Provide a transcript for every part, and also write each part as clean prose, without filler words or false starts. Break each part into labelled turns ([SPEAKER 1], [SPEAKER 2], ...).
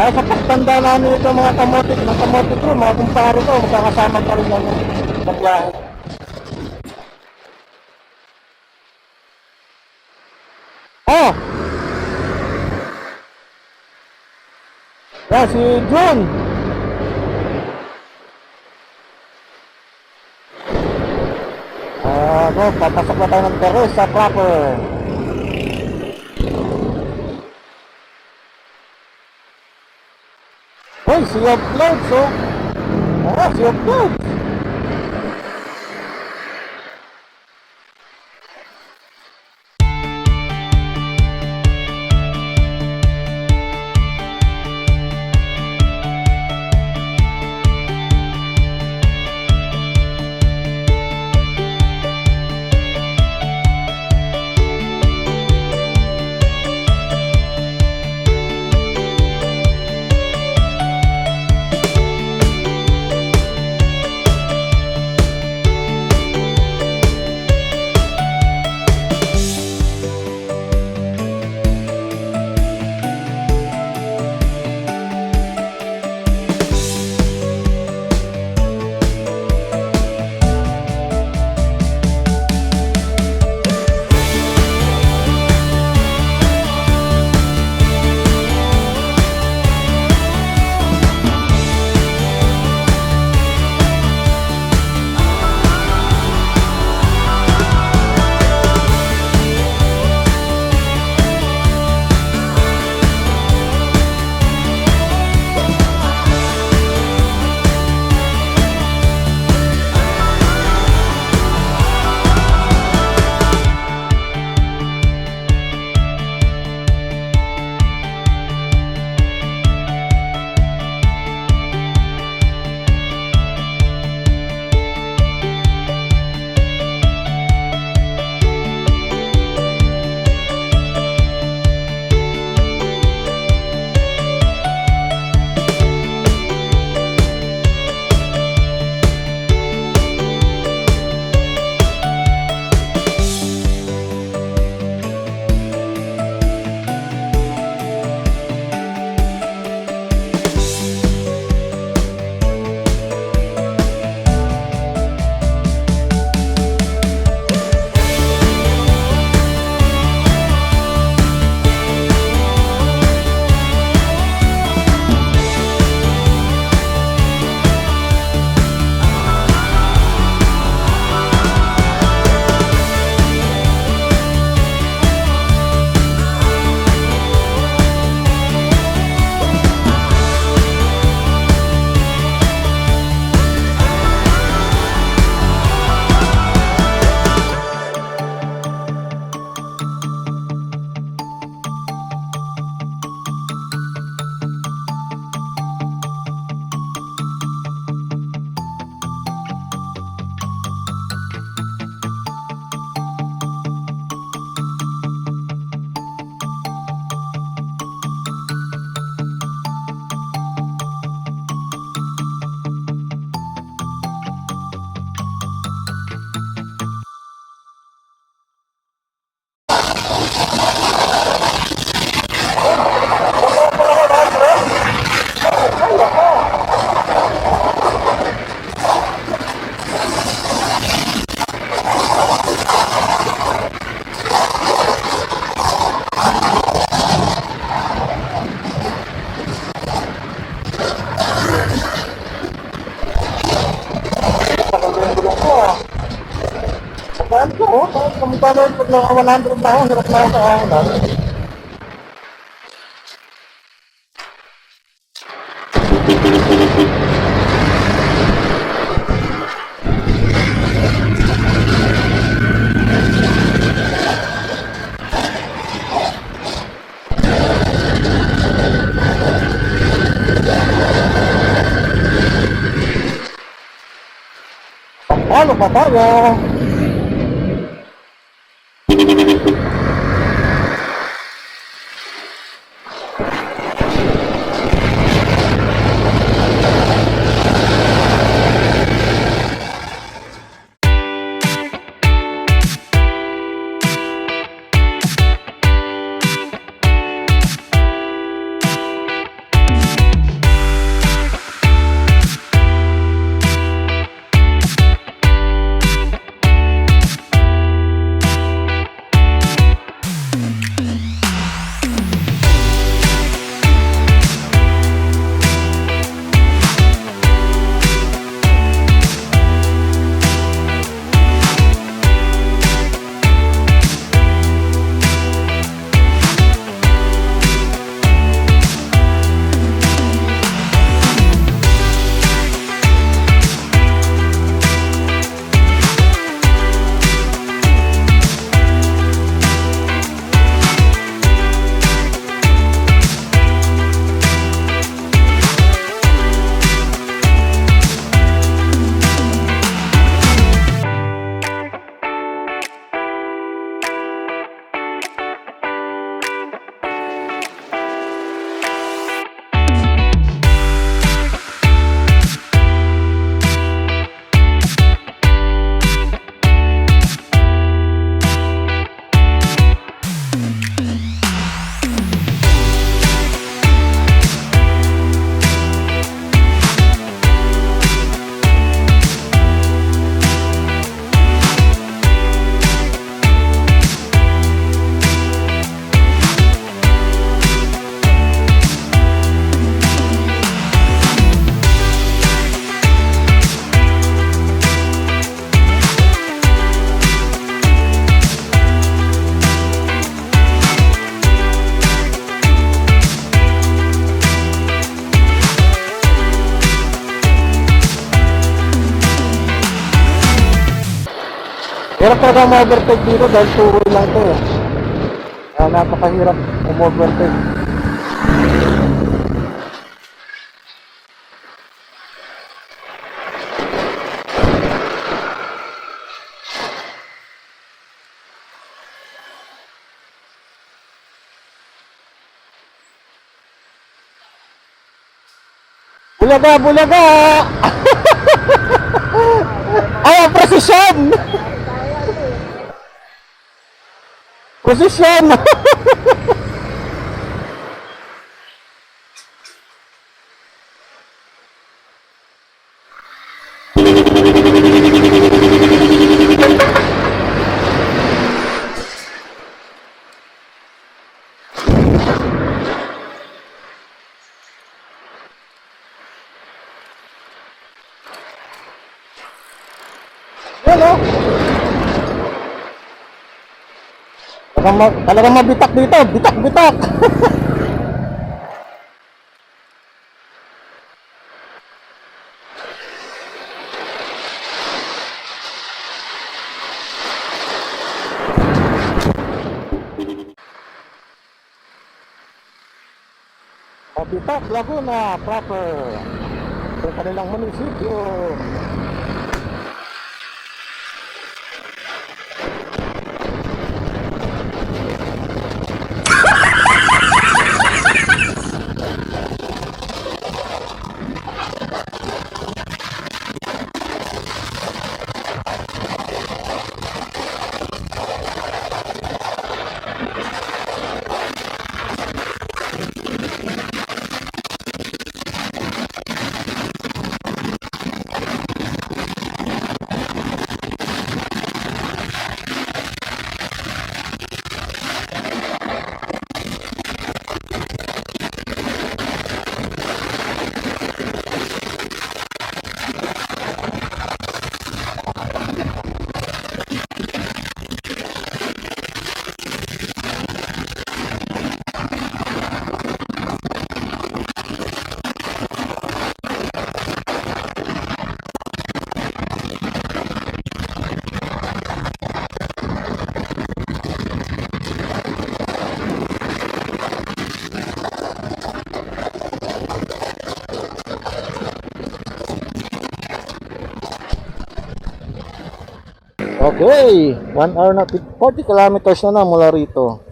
[SPEAKER 1] Kaya sa pagtanda namin ito mga kamote ko, mga kumpare ko, magkakasama pa rin namin sa biyahe. Oh! Yan, si Jun! Papasok na tayo ng Teresa proper. Hoy, Sea of Clouds, oh! Sea of Clouds! Saan ko, oh? Kamukha na pag naka 100 na ako, hirap na ako sa akin. Ano pa tayo? Hirap talaga ma-overtake dito dahil two-way lang ito eh. Kaya napakahirap um-overtake. Bulaga, bulaga! Ay, ang prosesyon! Prosesyon! Yan o. Talagang mabitak dito. Bitak, bitak. Mabitak, Laguna, proper. Sa kanilang munisipyo. Okay, 1 hour na 40 kilometers na mula rito.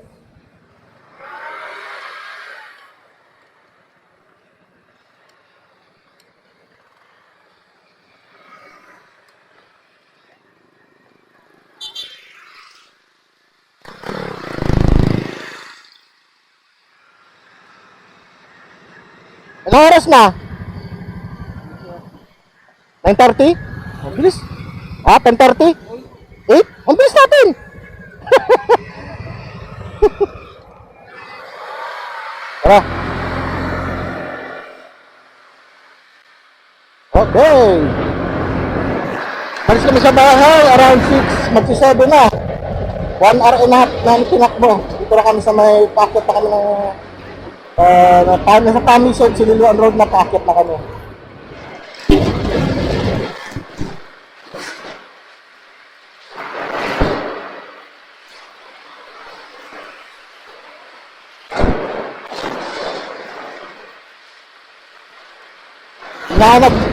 [SPEAKER 1] Ilang oras na? 9:30? Ang bilis. 10:30? 8? Ang bilis natin! Tara. Okay. Malis kami sa bahay, around 6, magsi-7 na. 1 hour and a half na tinakbo. Dito na kami sa may packet na kami ng sa Pamisod, Sililuan Road na packet na kami.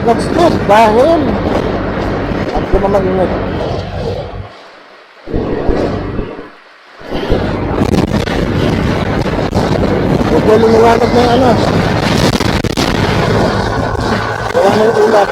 [SPEAKER 1] Nag-stress dahil at ko naman ingat. Huwag lumiwanag na yung ano. Gawa na yung ulat.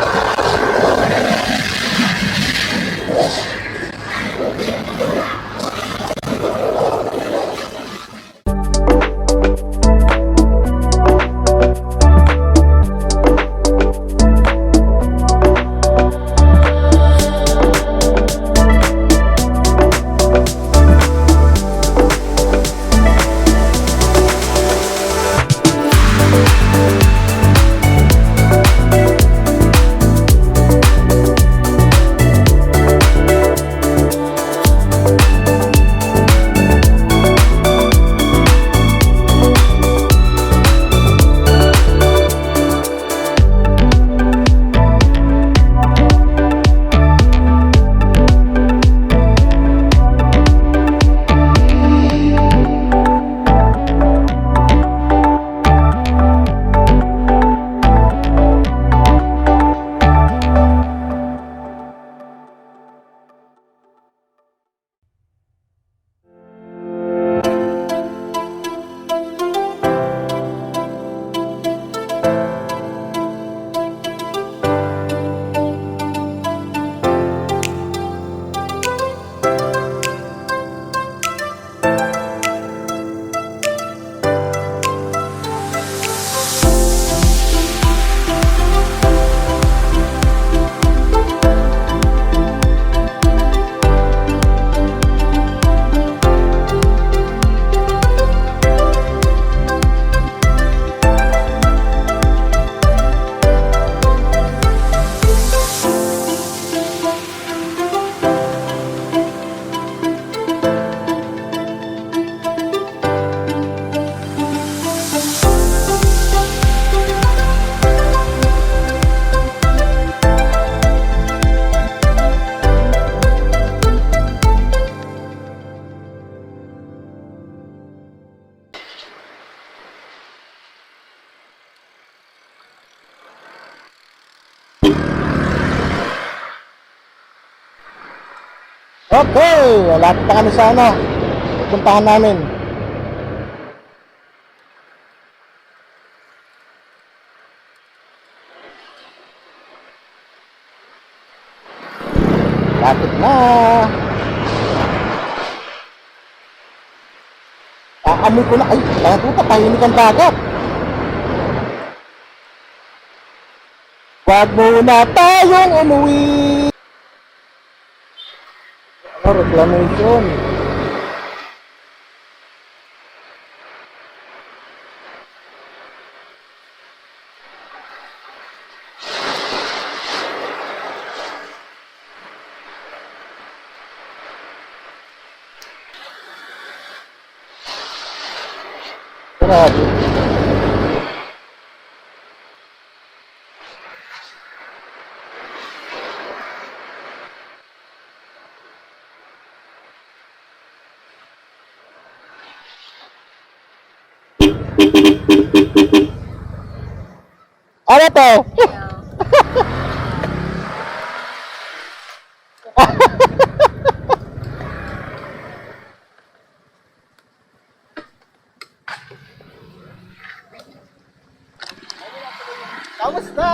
[SPEAKER 1] Okay, lapit na kami sa ano. Puntahan namin. Lapit na. Aamoy ko na. Ay, kaya puta, tahimik ang dagat. Wag muna tayong umuwi. Ano, reclamation. Grabe. Ano to? Kamusta?